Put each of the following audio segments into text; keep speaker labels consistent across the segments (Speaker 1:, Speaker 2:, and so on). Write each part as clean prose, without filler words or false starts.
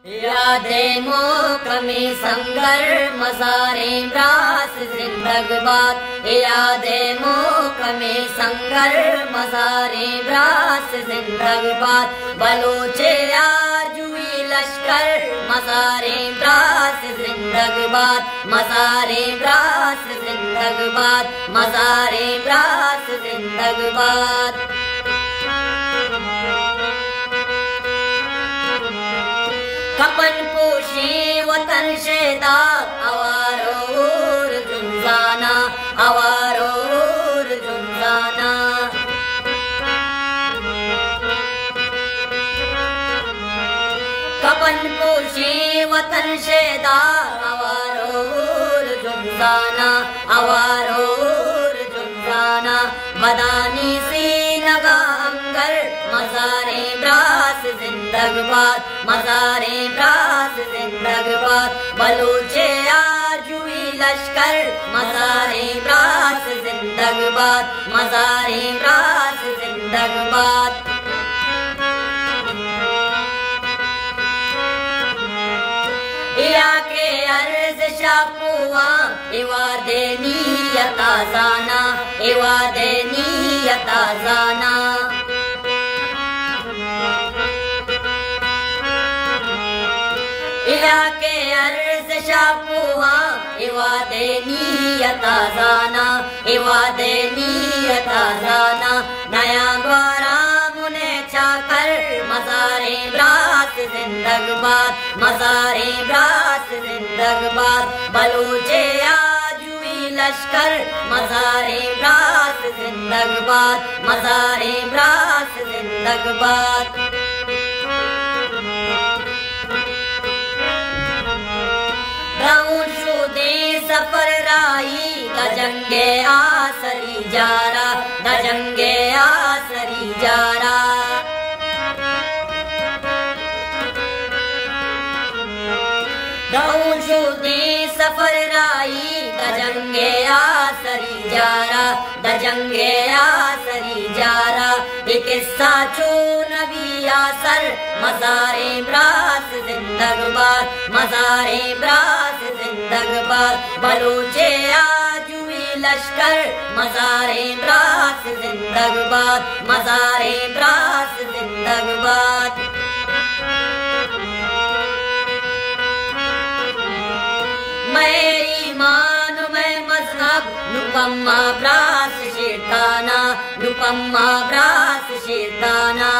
Speaker 1: यादे मोकमी संगर मज़ारे ब्रास जिंदगबाद। यादे मोकमी संगर मज़ारे ब्रास जिंदगबाद। बलोचे आजुई लश्कर मज़ारे brass जिंदगबाद। मज़ारे brass जिंदगबाद। मज़ारे brass जिंदगबाद। कपन पोशी वतन शेदा अवारोर जुंजाना अवारोर जुंजाना। कपन पोशी वतन शेदा अवारोर जुंजाना अवारोर जुंजाना। मदानी सी नगा अंगर मज़ारे ब्रास जिंदगबाद। मज़ारे ब्रास जिंदगबाद। बलोचे आजुई लश्कर मज़ारे ब्रास जिंदगबाद। मज़ारे ब्रास जिंदगबाद। या के अर्ज शापुआ इवादे नियता जाना इवादे नियता जाना। या के अर्ज शापुआ इवादे नियता जाना इवादे नियता जाना। नया द्वारा मुने चाकर मज़ारे ब्रास जिंदगबाद। मज़ारे ब्रास जिंदगबाद। बलोचे आजुई लश्कर मज़ारे ब्रास जिंदगबाद। मज़ारे ब्रास जिंदगबाद। सफर राई गजंगे आसरी जारा गजंगे आसरी जारा। सफर राई गजंगे आसरी जारा गजंगे आसरी जारा। किस्सा चो नबी आसर मज़ारे ब्रास जिंदगबाद। मज़ारे ब्रास जिंदगबाद। बलोचे आजुई लश्कर मज़ारे ब्रास जिंदगबाद। मज़ारे ब्रास जिंदगबाद। मैं ईमान मैं मज़हब नुपम्मा ब्रास शेरताना नुपम्मा ब्रास शेरताना।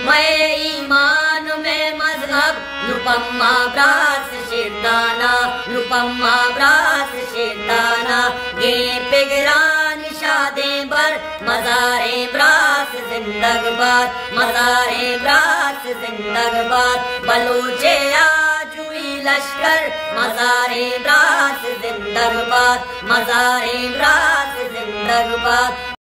Speaker 1: मैं ईमान मैं मज़हब नुपम्मा ब्रास शेरताना नुपम्मा ब्रास शेरताना। गे पिगरान शादे बर मज़ारे ब्रास जिंदगबाद। मज़ारे ब्रास जिंदगबाद। बलोचे आजुई लश्कर मज़ारे ब्रास जिंदगबाद। मज़ारे ब्रास जिंदगबाद।